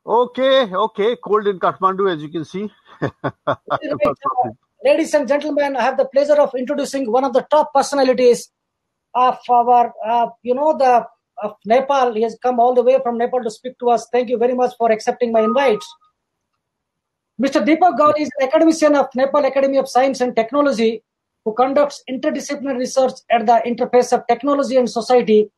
Okay. Cold in Kathmandu, as you can see. Ladies and gentlemen, I have the pleasure of introducing one of the top personalities of our, of Nepal. He has come all the way from Nepal to speak to us. Thank you very much for accepting my invite. Mr. Dipak Gyawali is an academician of Nepal Academy of Science and Technology who conducts interdisciplinary research at the interface of technology and society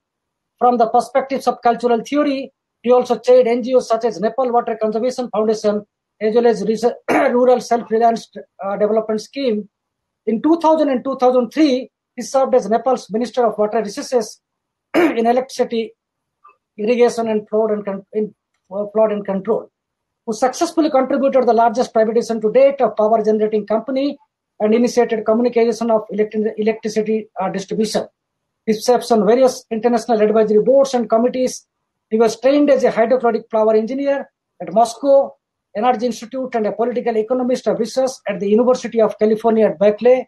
from the perspectives of cultural theory. He also chaired NGOs such as Nepal Water Conservation Foundation as well as Rural Self-Reliance Development Scheme. In 2000 and 2003, he served as Nepal's Minister of Water Resources in electricity, irrigation and flood and control, who successfully contributed the largest privatization to date of power generating company and initiated communication of electricity distribution. He serves on various international advisory boards and committees. He was trained as a hydraulic power engineer at Moscow Energy Institute and a political economist of research at the University of California at Berkeley.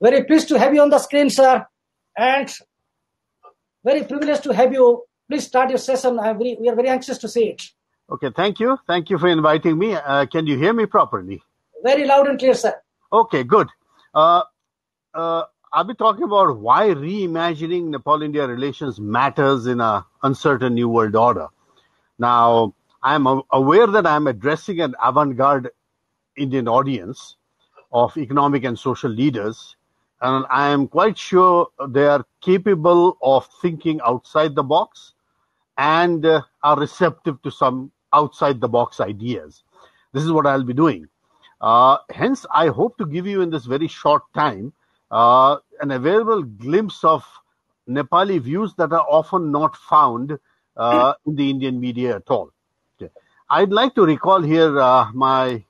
Very pleased to have you on the screen, sir, and very privileged to have you. Please start your session. We are very anxious to see it. Okay, thank you. Thank you for inviting me. Can you hear me properly? Very loud and clear, sir. Okay, good. I'll be talking about why reimagining Nepal-India relations matters in an uncertain new world order. Now, I'm aware that I'm addressing an avant-garde Indian audience of economic and social leaders, and I am quite sure they are capable of thinking outside the box and are receptive to some outside-the-box ideas. This is what I'll be doing. Hence, I hope to give you in this very short time an available glimpse of Nepali views that are often not found in the Indian media at all. Okay. I'd like to recall here my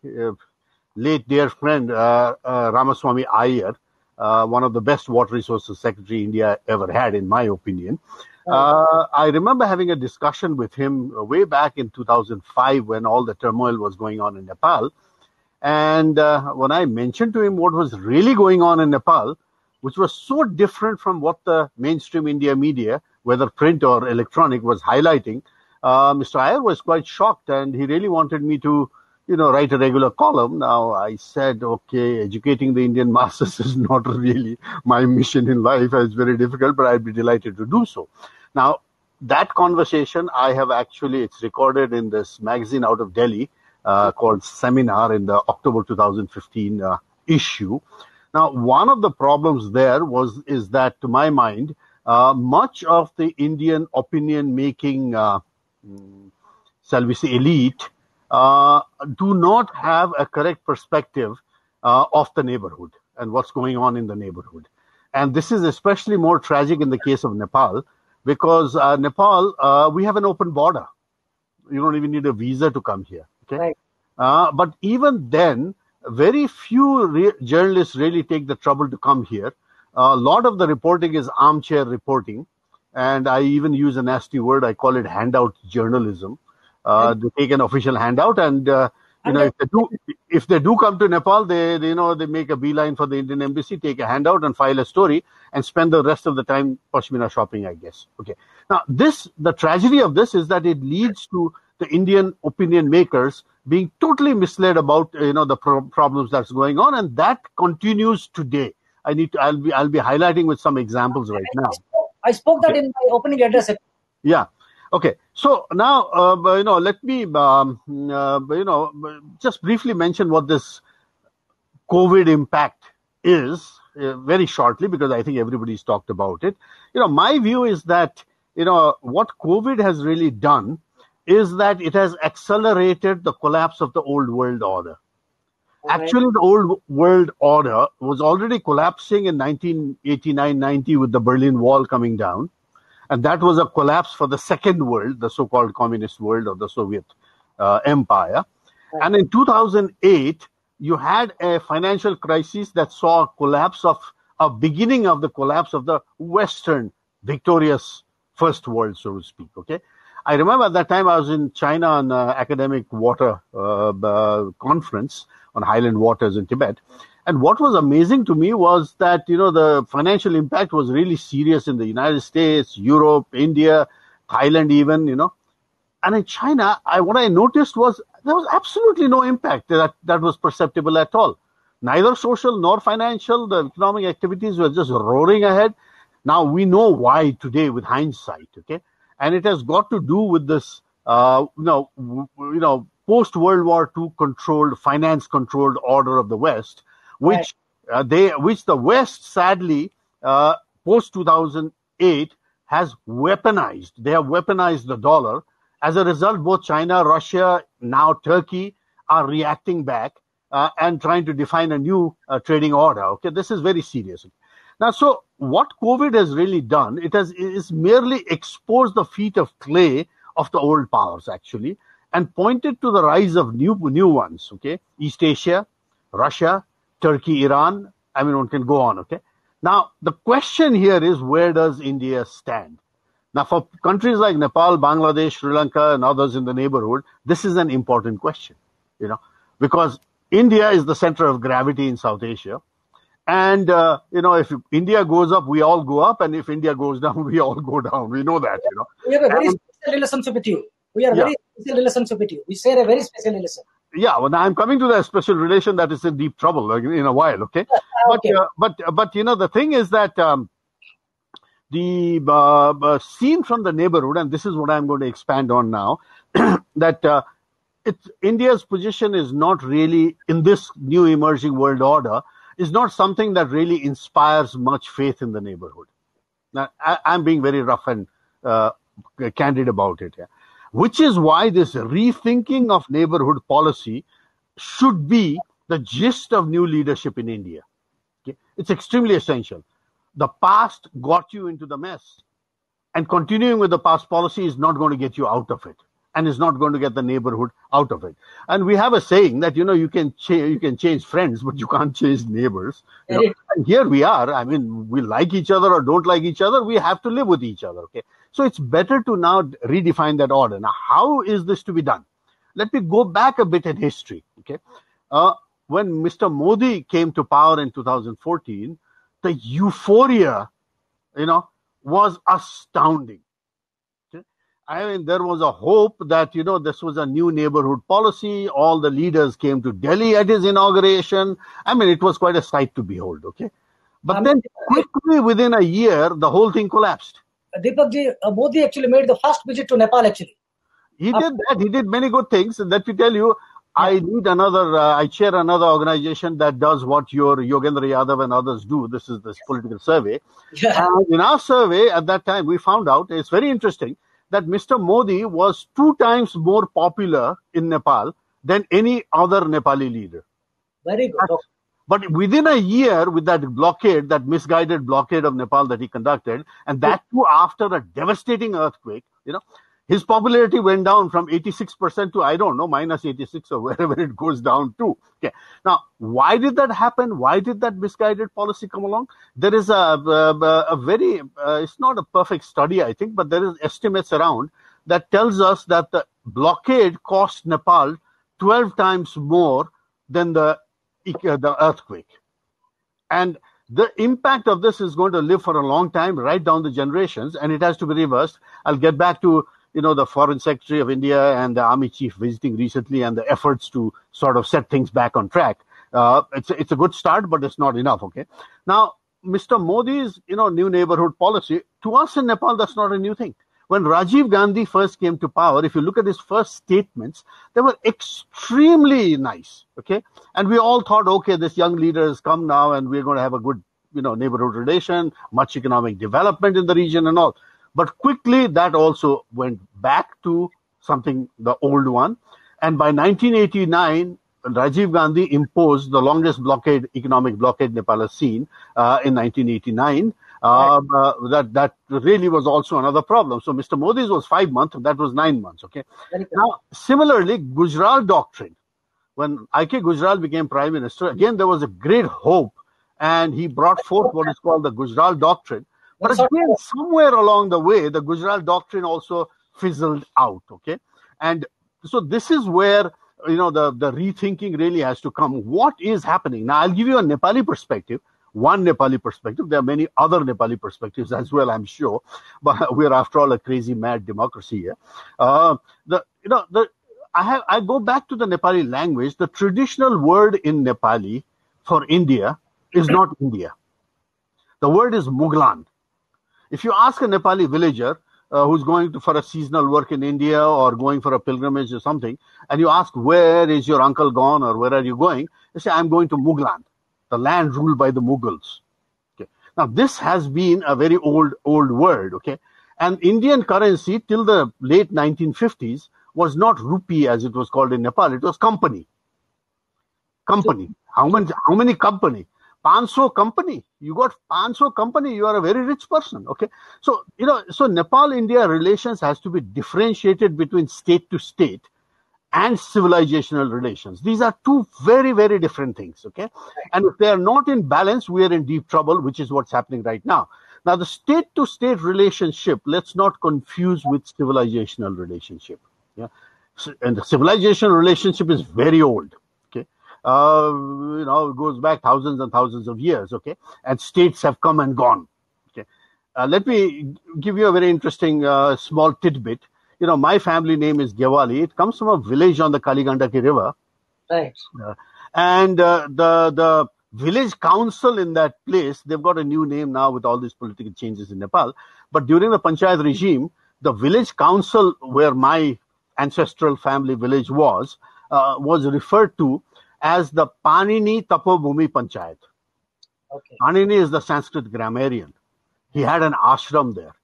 late dear friend Ramaswamy Iyer, one of the best water resources secretary India ever had, in my opinion. I remember having a discussion with him way back in 2005 when all the turmoil was going on in Nepal. And when I mentioned to him what was really going on in Nepal, which was so different from what the mainstream India media, whether print or electronic, was highlighting, Mr. Iyer was quite shocked, and he really wanted me to, write a regular column. Now, I said, okay, educating the Indian masses is not really my mission in life. It's very difficult, but I'd be delighted to do so. Now, that conversation, it's recorded in this magazine out of Delhi, called Seminar in the October 2015 issue. Now, one of the problems there is that, to my mind, much of the Indian opinion-making, shall we say, elite, do not have a correct perspective of the neighborhood and what's going on in the neighborhood. And this is especially more tragic in the case of Nepal, because Nepal, we have an open border. You don't even need a visa to come here. Okay? Right. But even then, very few journalists really take the trouble to come here. A lot of the reporting is armchair reporting, and I even use a nasty word. I call it handout journalism. They take an official handout, and if they do come to Nepal, they make a beeline for the Indian embassy, take a handout, and file a story, and spend the rest of the time pashmina shopping, I guess. Okay. Now, the tragedy of this is that it leads to the Indian opinion makers being totally misled about the problems that's going on, and that continues today. I'll be highlighting with some examples right now. I spoke that in my opening address. Yeah. Okay. So now, let me just briefly mention what this COVID impact is very shortly, because I think everybody's talked about it. My view is that what COVID has really done is that it has accelerated the collapse of the old world order. Okay. Actually, the old world order was already collapsing in 1989-90 with the Berlin Wall coming down. And that was a collapse for the second world, the so-called communist world of the Soviet empire. Right. And in 2008, you had a financial crisis that saw a beginning of the collapse of the Western victorious first world, so to speak. Okay. I remember at that time I was in China on an academic water conference on highland waters in Tibet. And what was amazing to me was that, the financial impact was really serious in the United States, Europe, India, Thailand even, And in China, what I noticed was there was absolutely no impact that was perceptible at all. Neither social nor financial. The economic activities were just roaring ahead. Now we know why today with hindsight, okay? And it has got to do with this, post World War II finance controlled order of the West, which the West sadly post 2008 has weaponized. They have weaponized the dollar. As a result, both China, Russia, now Turkey are reacting back and trying to define a new trading order. Okay, this is very serious. Now, so what COVID has really done, it's merely exposed the feet of clay of the old powers, actually, and pointed to the rise of new ones. Okay, East Asia, Russia, Turkey, Iran. I mean, one can go on. Okay. Now, the question here is, where does India stand? Now, for countries like Nepal, Bangladesh, Sri Lanka, and others in the neighborhood, this is an important question, because India is the center of gravity in South Asia. And, if India goes up, we all go up. And if India goes down, we all go down. We know that, We have a very special relationship with you. We are very special relationship with you. We share a very special relation. Yeah, well, I'm coming to that special relation that is in deep trouble in a while, okay? Okay. But the thing is that the scene from the neighborhood, and this is what I'm going to expand on now, that India's position is not really, in this new emerging world order, is not something that really inspires much faith in the neighborhood. Now, I'm being very rough and candid about it here. Which is why this rethinking of neighborhood policy should be the gist of new leadership in India. Okay? It's extremely essential. The past got you into the mess, and continuing with the past policy is not going to get you out of it, and is not going to get the neighborhood out of it. And we have a saying that you can change friends, but you can't change neighbors. And here we are. I mean, we like each other or don't like each other. We have to live with each other. Okay. So it's better to now redefine that order. Now, how is this to be done? Let me go back a bit in history. Okay. When Mr. Modi came to power in 2014, the euphoria, was astounding. Okay? I mean, there was a hope that, this was a new neighborhood policy. All the leaders came to Delhi at his inauguration. I mean, it was quite a sight to behold. Okay. But then quickly within a year, the whole thing collapsed. Dipak Modi actually made the first visit to Nepal, actually. He did that. He did many good things. And let me tell you, I chair another organization that does what your Yogendra Yadav and others do. This is this political survey. Yeah. In our survey at that time, we found out, it's very interesting, that Mr. Modi was 2 times more popular in Nepal than any other Nepali leader. Very good. But within a year, with that blockade, that misguided blockade of Nepal that he conducted, and that too after a devastating earthquake, his popularity went down from 86% to, I don't know, minus 86 or wherever it goes down to. Okay. Now, why did that happen? Why did that misguided policy come along? There is a very, it's not a perfect study, I think, but there is estimates around that tells us that the blockade cost Nepal 12 times more than the earthquake. And the impact of this is going to live for a long time, right down the generations, and it has to be reversed. I'll get back to the Foreign Secretary of India and the Army Chief visiting recently and the efforts to sort of set things back on track. It's a good start, but it's not enough, okay? Now, Mr. Modi's, new neighborhood policy, to us in Nepal, that's not a new thing. When Rajiv Gandhi first came to power, if you look at his first statements, they were extremely nice, okay? And we all thought, okay, this young leader has come now and we're going to have a good, neighborhood relation, much economic development in the region and all. But quickly, that also went back to something, the old one. And by 1989, Rajiv Gandhi imposed the longest economic blockade Nepal has seen in 1989. That really was also another problem. So Mr. Modi's was 5 months, that was 9 months. Okay. Now, similarly, Gujarat Doctrine. When I.K. Gujral became Prime Minister, again, there was a great hope. And he brought forth what is called the Gujarat Doctrine. But again, somewhere along the way, the Gujarat Doctrine also fizzled out, okay? And so this is where, the rethinking really has to come. What is happening? Now, I'll give you a Nepali perspective. one Nepali perspective. There are many other Nepali perspectives as well, I'm sure, but we're after all a crazy mad democracy here. I go back to the Nepali language. The traditional word in Nepali for India is not India. The word is Mughlan. If you ask a Nepali villager who's going for a seasonal work in India or going for a pilgrimage or something, and you ask, where is your uncle gone or where are you going? They say, I'm going to Mughlan, the land ruled by the Mughals. Okay. Now, this has been a very old word, okay? And Indian currency till the late 1950s was not rupee as it was called in Nepal, it was company. Company. How many company? 500 company. You got 500 company, you are a very rich person, okay? So, so Nepal-India relations has to be differentiated between state to state and civilizational relations. These are two very, very different things, okay? And if they are not in balance, we are in deep trouble, which is what's happening right now. Now, the state-to-state relationship, let's not confuse with civilizational relationship. Yeah, and the civilizational relationship is very old. Okay, it goes back thousands and thousands of years. Okay, and states have come and gone. Okay, let me give you a very interesting small tidbit. My family name is Gyawali. It comes from a village on the Kaligandaki River. Right. And the village council in that place, they've got a new name now with all these political changes in Nepal. But during the Panchayat regime, the village council where my ancestral family village was referred to as the Panini Tapobhumi Panchayat. Okay. Panini is the Sanskrit grammarian. He had an ashram there.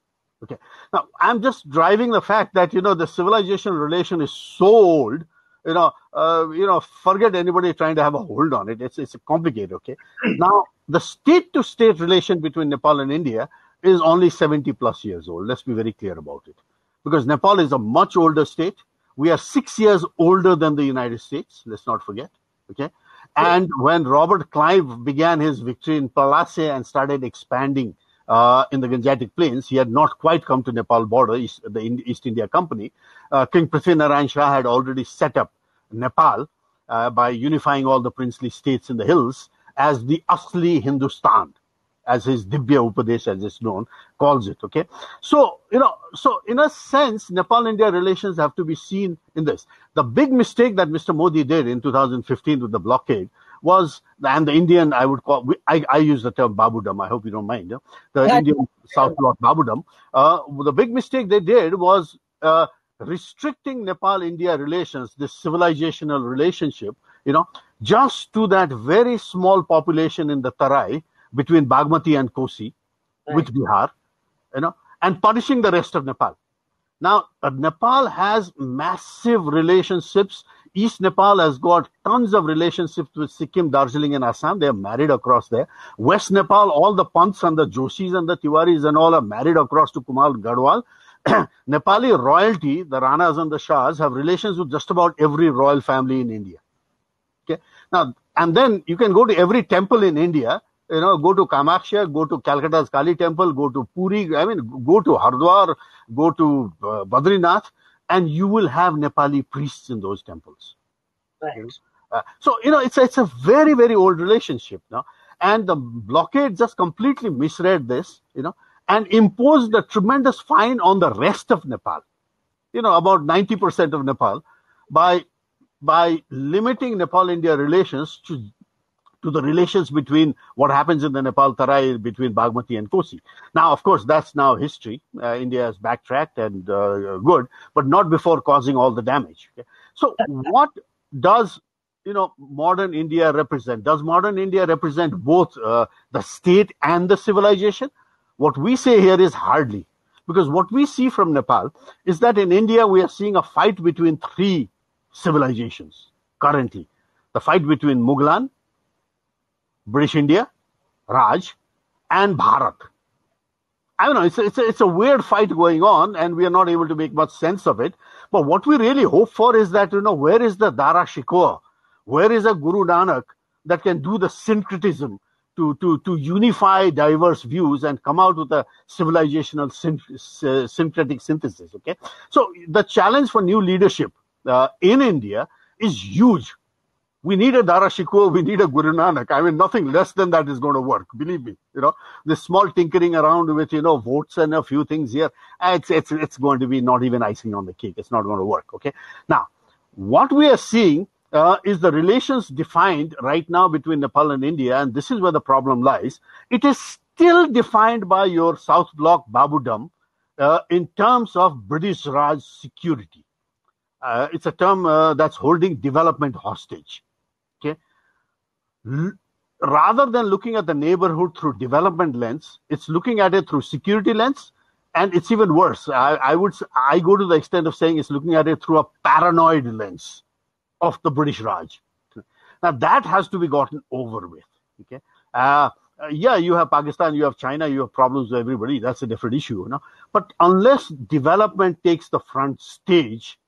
Okay. Now, I'm just driving the fact that, the civilization relation is so old, forget anybody trying to have a hold on it. It's complicated, okay? Now, the state-to-state relation between Nepal and India is only 70 plus years old. Let's be very clear about it. Because Nepal is a much older state. We are 6 years older than the United States. Let's not forget. Okay. And when Robert Clive began his victory in Palase and started expanding in the Gangetic Plains, he had not quite come to Nepal border, the East India Company. King Prithvinarayan Shah had already set up Nepal by unifying all the princely states in the hills as the Asli Hindustan, as his Dibya Upadesh, as it's known, calls it, okay? So in a sense, Nepal-India relations have to be seen in this. The big mistake that Mr. Modi did in 2015 with the blockade was, and the Indian, I would call, I use the term Babudam, I hope you don't mind, Indian South Bloc Babudam. The big mistake they did was restricting Nepal-India relations, this civilizational relationship, just to that very small population in the Tarai, between Bagmati and Kosi, with Bihar, and punishing the rest of Nepal. Now, Nepal has massive relationships. East Nepal has got tons of relationships with Sikkim, Darjeeling, and Assam. They are married across there. West Nepal, all the Pants and the Joshis and the Tiwaris and all are married across to Kumar Garhwal. Nepali royalty, the Ranas and the Shahs, have relations with just about every royal family in India. Okay. Now, and then you can go to every temple in India. Go to Kamakhya, go to Calcutta's Kali Temple, go to Puri, go to Hardwar, go to Badrinath, and you will have Nepali priests in those temples. Right. So, it's a very, very old relationship now. And the blockade just completely misread this, and imposed a tremendous fine on the rest of Nepal, about 90% of Nepal, by limiting Nepal-India relations to the relations between what happens in the Nepal Tarai between Bagmati and Kosi. Now, of course, that's now history. India has backtracked and good, but not before causing all the damage. Okay? So what does, modern India represent? Does modern India represent both the state and the civilization? What we say here is hardly. Because what we see from Nepal is that in India, we are seeing a fight between three civilizations currently. The fight between Mughlan, British India, Raj, and Bharat. I don't know, it's a weird fight going on, and we are not able to make much sense of it. But what we really hope for is that, where is the Dara Shikoh? Where is a Guru Nanak that can do the syncretism to unify diverse views and come out with a civilizational syncretic synthesis, okay? So the challenge for new leadership in India is huge. We need a Dara Shikoh, we need a Guru Nanak. I mean, nothing less than that is going to work. Believe me, this small tinkering around with, votes and a few things here, it's going to be not even icing on the cake. It's not going to work. Okay. Now, what we are seeing is the relations defined right now between Nepal and India, and this is where the problem lies. It is still defined by your South Bloc Babudam in terms of British Raj security. It's a term that's holding development hostage. Okay. Rather than looking at the neighborhood through development lens, it's looking at it through security lens, and it's even worse. I go to the extent of saying it's looking at it through a paranoid lens of the British Raj. Now that has to be gotten over with. Okay. You have Pakistan, you have China, you have problems with everybody. That's a different issue, But unless development takes the front stage,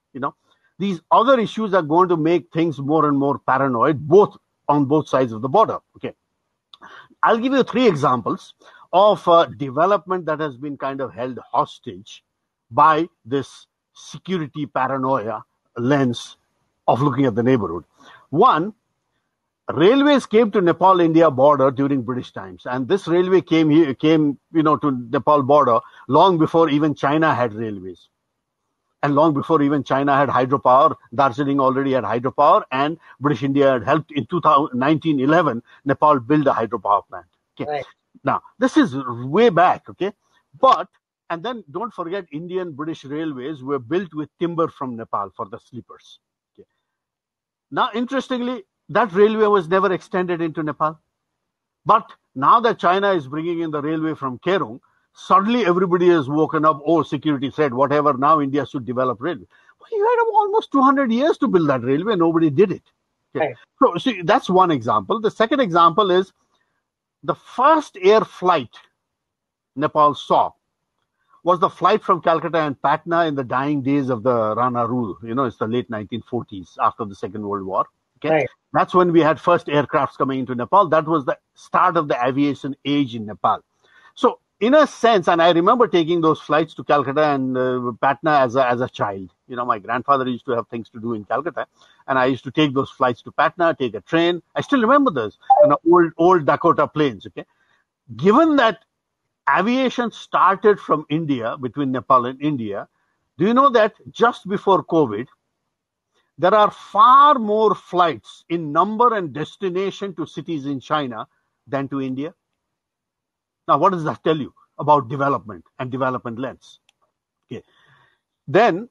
these other issues are going to make things more and more paranoid, on both sides of the border. Okay. I'll give you 3 examples of development that has been kind of held hostage by this security paranoia lens of looking at the neighborhood. One, railways came to Nepal-India border during British times, and this railway came to Nepal border long before even China had railways. And long before even China had hydropower, Darjeeling already had hydropower, and British India had helped in 1911, Nepal build a hydropower plant. Okay. Right. Now, this is way back, okay? And then don't forget, Indian British railways were built with timber from Nepal for the sleepers. Okay. Now, interestingly, that railway was never extended into Nepal. But now that China is bringing in the railway from Kerong, suddenly everybody has woken up, security threat, whatever, now India should develop railway. Well, you had almost 200 years to build that railway, nobody did it. Okay. Right. So, see, that's one example. The second example is the first air flight Nepal saw was the flight from Calcutta and Patna in the dying days of the Rana rule. It's the late 1940s after the Second World War. Okay. Right. That's when we had first aircrafts coming into Nepal. That was the start of the aviation age in Nepal. So, in a sense, and I remember taking those flights to Calcutta and Patna as a child. My grandfather used to have things to do in Calcutta, and I used to take those flights to Patna, take a train. I still remember those, old Dakota planes. Okay, given that aviation started from India, between Nepal and India, do you know that just before COVID, there are far more flights in number and destination to cities in China than to India? Now, what does that tell you about development and development lens? Okay. Then,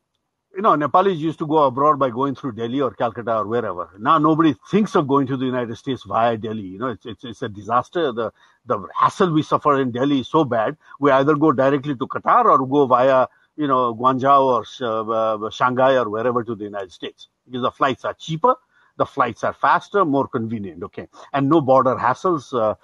Nepalis used to go abroad by going through Delhi or Calcutta or wherever. Now, nobody thinks of going to the United States via Delhi. It's a disaster. The hassle we suffer in Delhi is so bad. We either go directly to Qatar or go via, Guangzhou or Shanghai or wherever to the United States. Because the flights are cheaper, the flights are faster, more convenient. Okay. And no border hassles.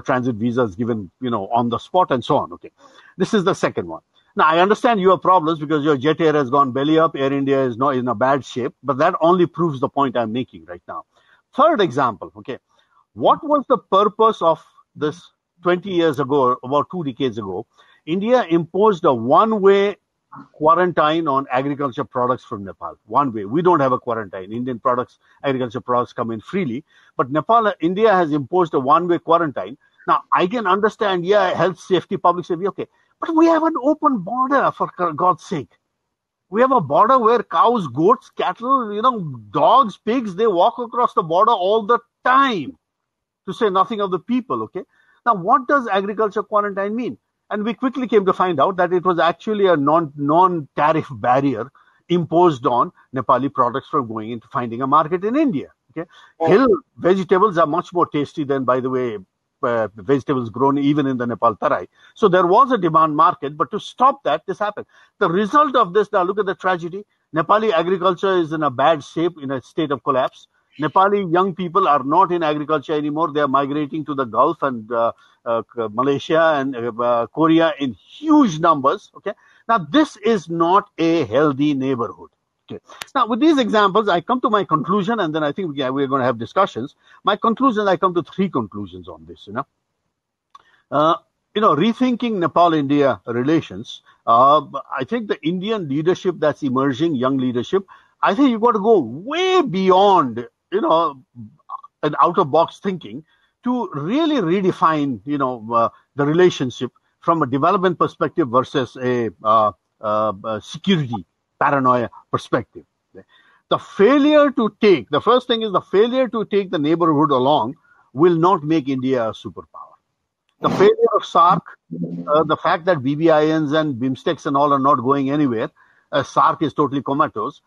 Transit visas given, on the spot and so on. Okay. This is the second one. Now, I understand you have problems because your jet air has gone belly up. Air India is not in a bad shape, but that only proves the point I'm making right now. Third example. Okay. What was the purpose of this 20 years ago, about 2 decades ago? India imposed a one-way quarantine on agriculture products from Nepal. One way. We don't have a quarantine. Indian agriculture products come in freely. But India has imposed a one-way quarantine. Now, I can understand, health, safety, public safety, okay. But we have an open border, for God's sake. We have a border where cows, goats, cattle, dogs, pigs, they walk across the border all the time, to say nothing of the people, okay. Now, what does agriculture quarantine mean? And we quickly came to find out that it was actually a non-tariff barrier imposed on Nepali products from going into finding a market in India. Okay, hill vegetables are much more tasty than, by the way, vegetables grown even in the Nepal Tarai. So there was a demand market, but to stop that, this happened. The result of this, now look at the tragedy. Nepali agriculture is in a bad shape, in a state of collapse. Nepali young people are not in agriculture anymore. They are migrating to the Gulf and Malaysia and Korea in huge numbers. Okay. Now, this is not a healthy neighborhood. Okay. Now, with these examples, I come to my conclusion, and then I think we're going to have discussions. My conclusion, I come to 3 conclusions on this. Rethinking Nepal-India relations. I think the Indian leadership that's emerging, young leadership, I think you've got to go way beyond an out-of-box thinking to really redefine, the relationship from a development perspective versus a security paranoia perspective. The first thing is the failure to take the neighborhood along will not make India a superpower. The failure of SARC, the fact that BBINs and BIMSTECs and all are not going anywhere, SARC is totally comatose.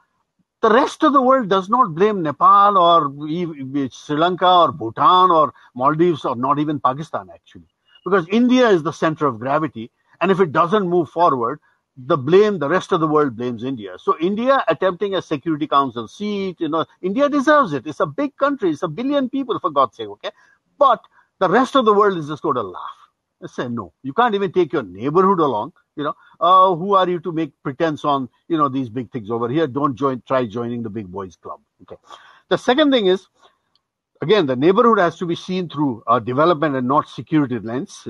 The rest of the world does not blame Nepal or Sri Lanka or Bhutan or Maldives or not even Pakistan, actually. Because India is the center of gravity. And if it doesn't move forward, the rest of the world blames India. So India attempting a Security Council seat, India deserves it. It's a big country. It's 1 billion people, for God's sake, okay? But the rest of the world is just going to laugh. They say, no, you can't even take your neighborhood along. Who are you to make pretense on, these big things over here? Don't try joining the big boys club. Okay. The second thing is, again, the neighborhood has to be seen through development and not security lens,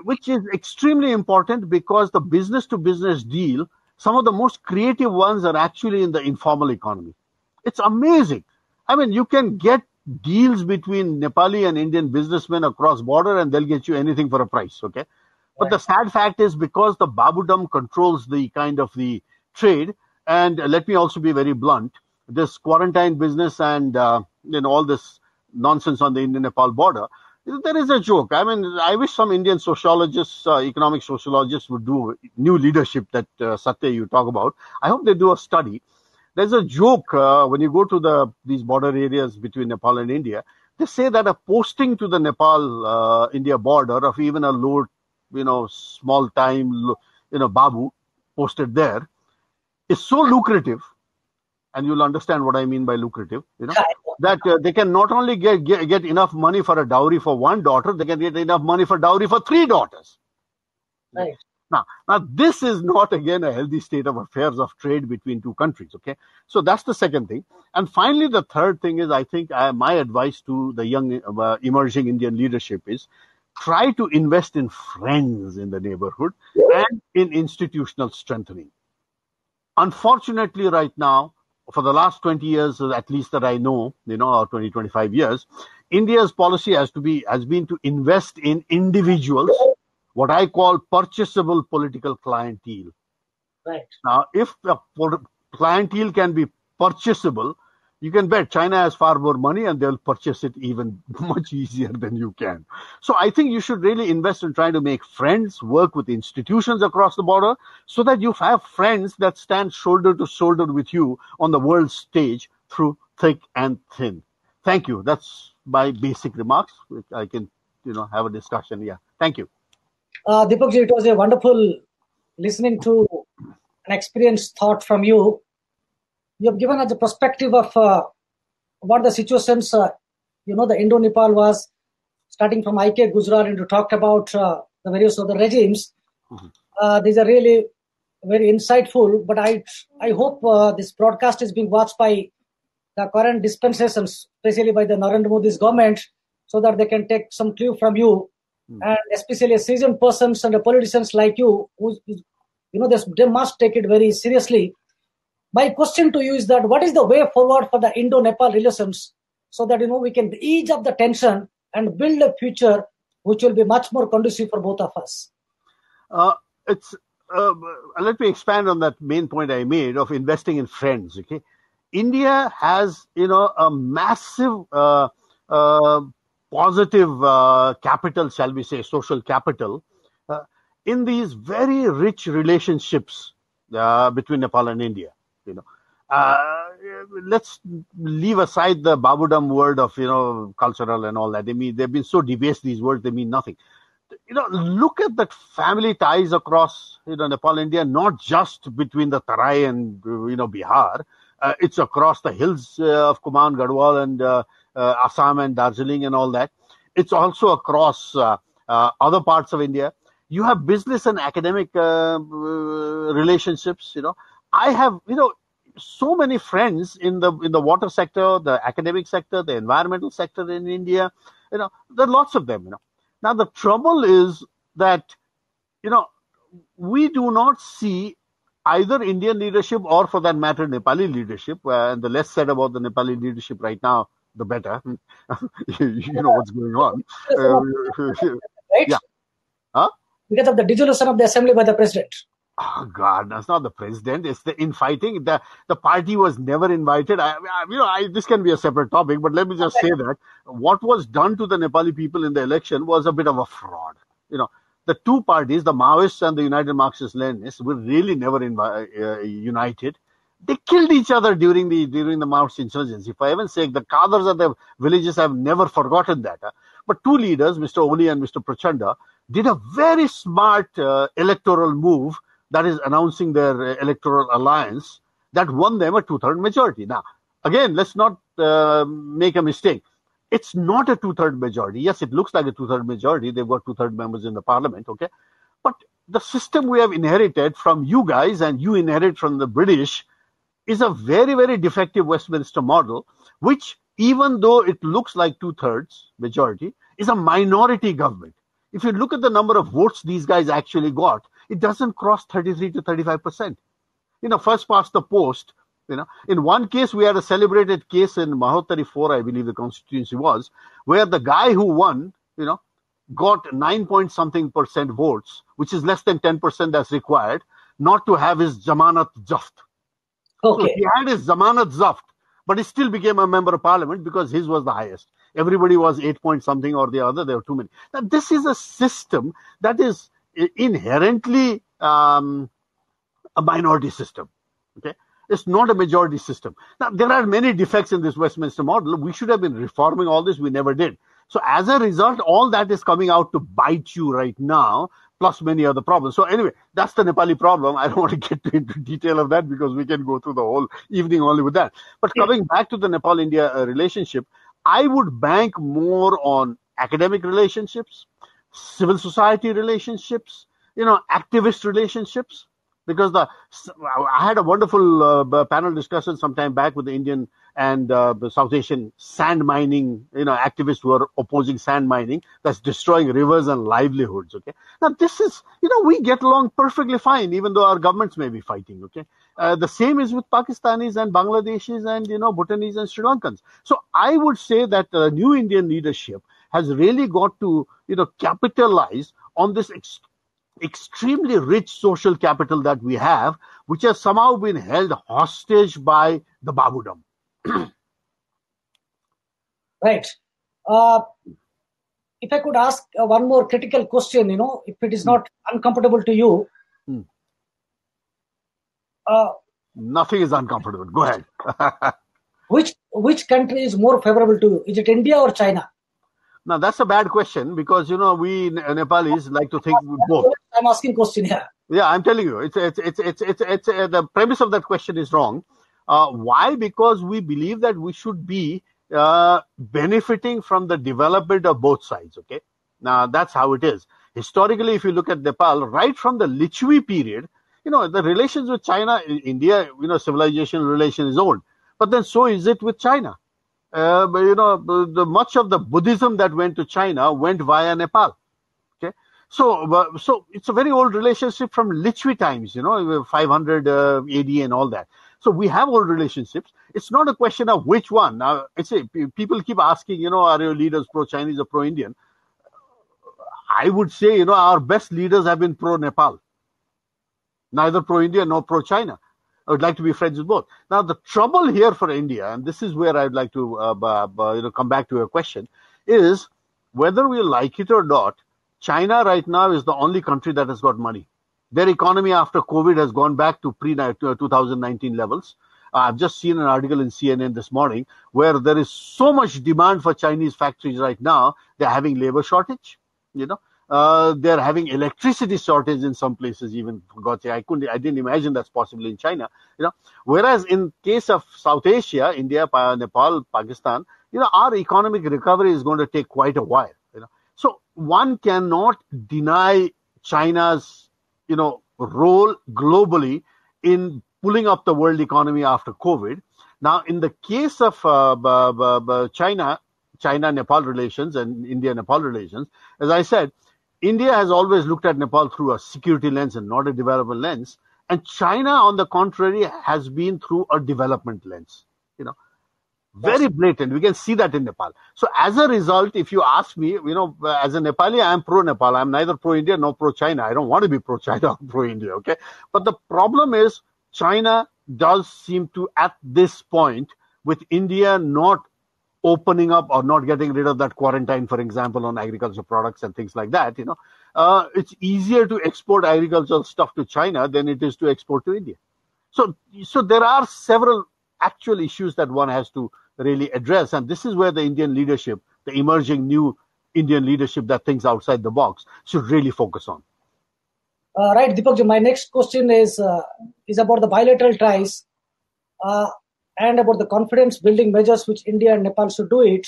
which is extremely important because the business to business deal, some of the most creative ones are actually in the informal economy. It's amazing. I mean, you can get deals between Nepali and Indian businessmen across border and they'll get you anything for a price, okay? But the sad fact is because the Babudom controls the kind of the trade, and let me also be very blunt, this quarantine business and all this nonsense on the India-Nepal border, there is a joke. I mean, I wish some Indian sociologists, economic sociologists would do new leadership that Satya you talk about. I hope they do a study. There's a joke when you go to these border areas between Nepal and India. They say that a posting to the Nepal-India border of even a low, small time, babu posted there is so lucrative, and you'll understand what I mean by lucrative, that they can not only get enough money for a dowry for one daughter, they can get enough money for dowry for 3 daughters. Right. Now, this is not, again, a healthy state of affairs of trade between two countries, okay? So that's the second thing. And finally, the third thing is, I think my advice to the young emerging Indian leadership is try to invest in friends in the neighborhood and in institutional strengthening. Unfortunately, right now, for the last 20 years, at least that I know, or 20, 25 years, India's policy has been to invest in individuals, what I call purchasable political clientele. Right. Now, if the clientele can be purchasable, you can bet China has far more money and they'll purchase it even much easier than you can. So I think you should really invest in trying to make friends, work with institutions across the border so that you have friends that stand shoulder to shoulder with you on the world stage through thick and thin. Thank you. That's my basic remarks. I can, have a discussion. Yeah. Thank you. Dipakji, it was a wonderful listening to an experienced thought from you. You have given us the perspective of what the situations, the Indo-Nepal was, starting from IK Gujarat, and you talked about the various other regimes. These are really very insightful, but I hope this broadcast is being watched by the current dispensations, especially by the Narendra Modi's government, so that they can take some clue from you, and especially seasoned persons and the politicians like you, who, they must take it very seriously. My question to you is that what is the way forward for the Indo-Nepal relations so that, we can ease up the tension and build a future which will be much more conducive for both of us? Let me expand on that main point I made of investing in friends. Okay, India has, a massive positive capital, shall we say, social capital in these very rich relationships between Nepal and India. Let's leave aside the Babudam word of, cultural and all that. They've been so debased, these words, they mean nothing. Look at that family ties across, Nepal, India, not just between the Tarai and, Bihar. It's across the hills of Kumaon, Garhwal and Assam and Darjeeling and all that. It's also across other parts of India. You have business and academic relationships, I have, so many friends in the water sector, the academic sector, the environmental sector in India. There are lots of them. Now the trouble is that, we do not see either Indian leadership or, for that matter, Nepali leadership, and the less said about the Nepali leadership right now, the better. You know what's going on. Right? Yeah. Huh? Because of the dissolution of the assembly by the president. Oh God, that's not the president. It's the infighting. The party was never invited. This can be a separate topic, but let me just say that what was done to the Nepali people in the election was a bit of a fraud. The two parties, the Maoists and the United Marxist-Leninists, were really never united. They killed each other during the Maoist insurgency. For heaven's sake, the cadres of the villages have never forgotten that. But two leaders, Mr. Oli and Mr. Prachanda, did a very smart electoral move, that is announcing their electoral alliance, that won them a two-third majority. Now, again, let's not make a mistake. It's not a two-third majority. Yes, it looks like a two-third majority. They've got two-third members in the parliament, okay? But the system we have inherited from you guys and you inherit from the British is a very, very defective Westminster model, which, even though it looks like two-thirds majority, is a minority government. If you look at the number of votes these guys actually got, it doesn't cross 33 to 35%. First past the post. In one case, we had a celebrated case in Mahottari 4, I believe the constituency was, where the guy who won, got 9-point-something% votes, which is less than 10% that's required, not to have his Zamanat Zaft. Okay. So he had his Zamanat Zaft, but he still became a member of parliament because his was the highest. Everybody was 8-point-something or the other. There were too many. Now, this is a system that is inherently a minority system. Okay, it's not a majority system. Now, there are many defects in this Westminster model. We should have been reforming all this. We never did. So as a result, all that is coming out to bite you right now, plus many other problems. So anyway, that's the Nepali problem. I don't want to get into detail of that because we can go through the whole evening only with that. But coming back to the Nepal-India relationship, I would bank more on academic relationships, civil society relationships, activist relationships, because I had a wonderful panel discussion some time back with the Indian and the South Asian sand mining, activists who are opposing sand mining that's destroying rivers and livelihoods. Okay, now this is, we get along perfectly fine, even though our governments may be fighting. Okay, the same is with Pakistanis and Bangladeshis and Bhutanese and Sri Lankans. So I would say that the new Indian leadership has really got to capitalize on this extremely rich social capital that we have, which has somehow been held hostage by the Babudam. Right. If I could ask one more critical question, if it is not uncomfortable to you. Nothing is uncomfortable. Go ahead. Which country is more favorable to you? Is it India or China? Now, that's a bad question because, we Nepalis like to think both. I'm asking question here. Yeah, I'm telling you, it's the premise of that question is wrong. Why? Because we believe that we should be benefiting from the development of both sides. Okay, now that's how it is. Historically, if you look at Nepal, right from the Lichui period, the relations with China, India, civilization relation is old, but then so is it with China. Much of the Buddhism that went to China went via Nepal. Okay, so it's a very old relationship from Lichui times, 500 AD and all that. So we have old relationships. It's not a question of which one. Now, people keep asking, are your leaders pro-Chinese or pro-Indian? I would say, our best leaders have been pro-Nepal, neither pro-India nor pro-China. I would like to be friends with both. Now, the trouble here for India, and this is where I'd like to come back to your question, is whether we like it or not, China right now is the only country that has got money. Their economy after COVID has gone back to pre-2019 levels. I've just seen an article in CNN this morning where there is so much demand for Chinese factories right now, they're having labor shortage, they're having electricity shortage in some places even, for God's sake. I didn't imagine that's possible in China, Whereas in case of South Asia, India, Nepal, Pakistan, our economic recovery is going to take quite a while, So one cannot deny China's, role globally in pulling up the world economy after COVID. Now, in the case of China-Nepal relations and India-Nepal relations, as I said, India has always looked at Nepal through a security lens and not a development lens. And China, on the contrary, has been through a development lens. Very blatant. We can see that in Nepal. So as a result, if you ask me, as a Nepali, I am pro-Nepal. I'm neither pro-India nor pro-China. I don't want to be pro-China or pro-India, okay? But the problem is China does seem to, at this point, with India not opening up or not getting rid of that quarantine, for example, on agricultural products and things like that, it's easier to export agricultural stuff to China than it is to export to India. So there are several actual issues that one has to really address. And this is where the Indian leadership, the emerging new Indian leadership that thinks outside the box, should really focus on. Right, Deepak, my next question is about the bilateral ties and about the confidence building measures which India and Nepal should do it.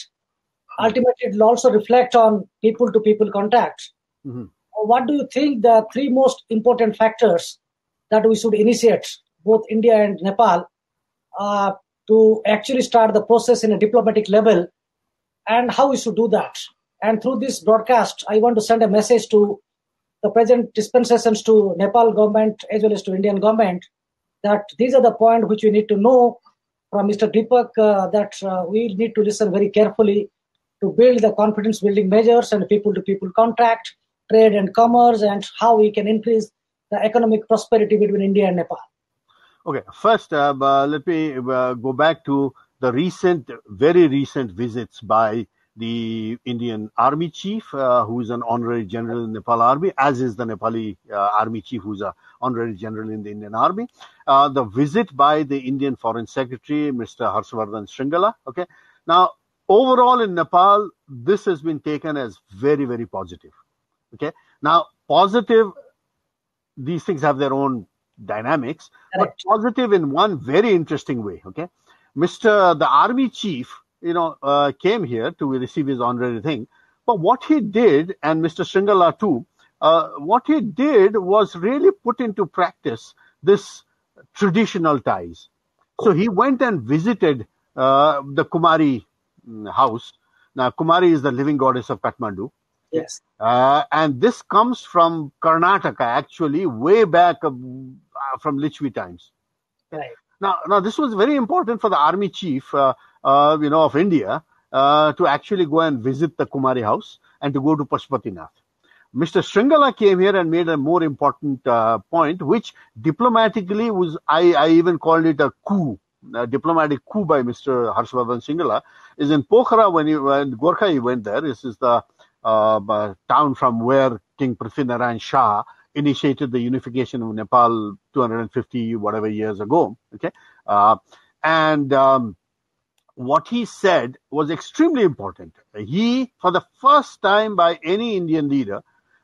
Ultimately, it will also reflect on people-to-people contact. Mm-hmm. What do you think the three most important factors that we should initiate, both India and Nepal, to actually start the process in a diplomatic level, and how we should do that? And through this broadcast, I want to send a message to the present dispensations to Nepal government as well as to Indian government that these are the points which we need to know from Mr. Dipak, that we need to listen very carefully to build the confidence building measures and people-to-people contact, trade and commerce, and how we can increase the economic prosperity between India and Nepal. Okay, first, let me go back to the very recent visits by the Indian Army Chief, who is an honorary general in Nepal Army, as is the Nepali Army Chief, who is an honorary general in the Indian Army. The visit by the Indian Foreign Secretary, Mr. Harshvardhan Shringala. Okay, now overall in Nepal, this has been taken as very, very positive. Okay, now positive, these things have their own dynamics, but positive in one very interesting way. Okay, the Army Chief, came here to receive his honorary thing, but what he did, and Mr. Shringala too, what he did was really put into practice this traditional ties. So he went and visited the Kumari house. Now, Kumari is the living goddess of Kathmandu. Yes. And this comes from Karnataka, actually, way back from Lichvi times. Right. Now, this was very important for the Army Chief, of India, to actually go and visit the Kumari house and to go to Pashupatinath. Mr. Shringala came here and made a more important point, which diplomatically was, I even called it a coup, a diplomatic coup by Mr. Harshvardhan Shringala, is in Pokhara when Gorkha he went there. This is the town from where King Prithvinarayan Shah initiated the unification of Nepal 250 whatever years ago. Okay, what he said was extremely important. He, for the first time by any Indian leader,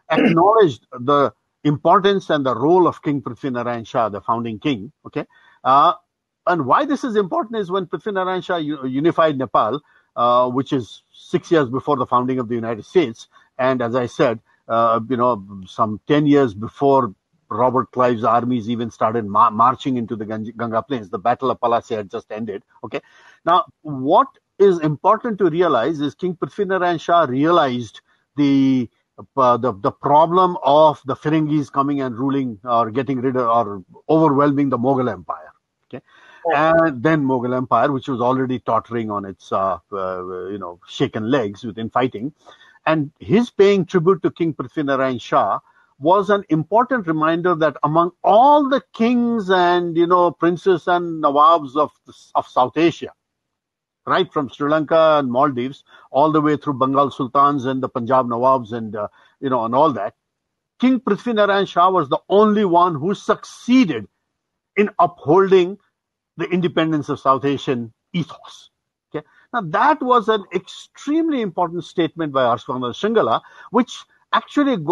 acknowledged the importance and the role of King Prithvinarayan Shah, the founding king. Okay, and why this is important is when Prithvinarayan Shah unified Nepal, which is 6 years before the founding of the United States, and as I said, some 10 years before Robert Clive's armies even started marching into the Ganga Plains. The Battle of Palase had just ended. Okay, now what is important to realize is King Prithvinarayan Shah realized the problem of the Firangis coming and ruling or getting rid of or overwhelming the Mughal Empire. Okay, and then Mughal Empire, which was already tottering on its shaken legs within fighting, and his paying tribute to King Prithvinarayan Shah was an important reminder that among all the kings and princes and nawabs of South Asia, right from Sri Lanka and Maldives all the way through Bengal Sultans and the Punjab nawabs and and all that, King Prithvinarayan Shah was the only one who succeeded in upholding the independence of South Asian ethos. Okay, now that was an extremely important statement by Harshvardhan Shringala, which actually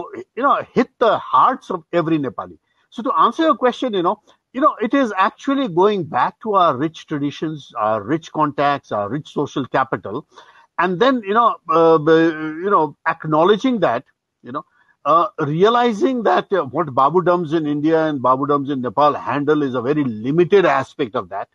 hit the hearts of every Nepali. So to answer your question, it is actually going back to our rich traditions, our rich contacts, our rich social capital, and then acknowledging that, realizing that what Babudams in India and Babudams in Nepal handle is a very limited aspect of that,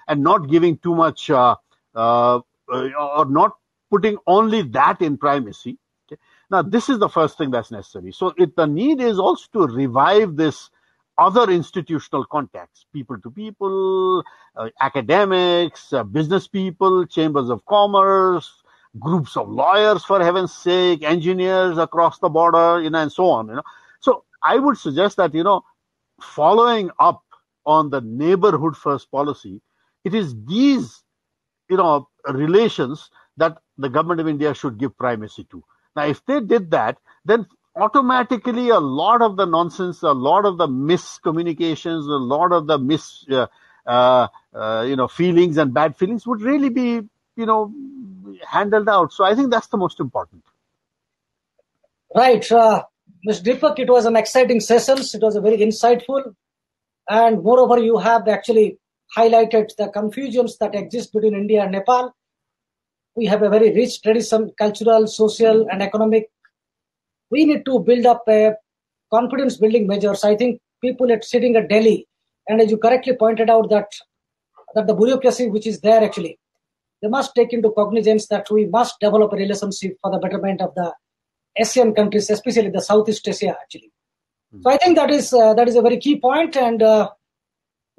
and not giving too much or not putting only that in primacy. Okay? Now, this is the first thing that's necessary. So the need is also to revive this other institutional contacts, people to people, academics, business people, chambers of commerce, groups of lawyers, for heaven's sake, engineers across the border, and so on. So I would suggest that, following up on the neighborhood first policy, it is these, relations that the government of India should give primacy to. Now, if they did that, then automatically a lot of the nonsense, a lot of the miscommunications, a lot of the feelings and bad feelings would really be, handled out. So I think that's the most important. Right. Mr. Dipak, it was an exciting session. It was a very insightful. And moreover, you have actually highlighted the confusions that exist between India and Nepal. We have a very rich tradition, cultural, social, and economic. We need to build up a confidence-building measures. I think people sitting at Delhi, and as you correctly pointed out, that the bureaucracy which is there actually, they must take into cognizance that we must develop a relationship for the betterment of the Asian countries, especially the Southeast Asia actually. So I think that is a very key point, and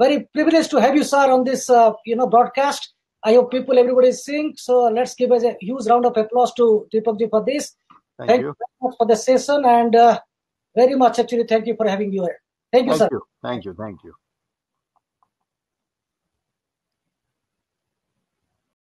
very privileged to have you, sir, on this broadcast. I hope everybody is seeing. So let's give us a huge round of applause to Dipakji for this. Thank you very much for the session, and very much actually thank you for having you here. Thank you, sir. Thank you.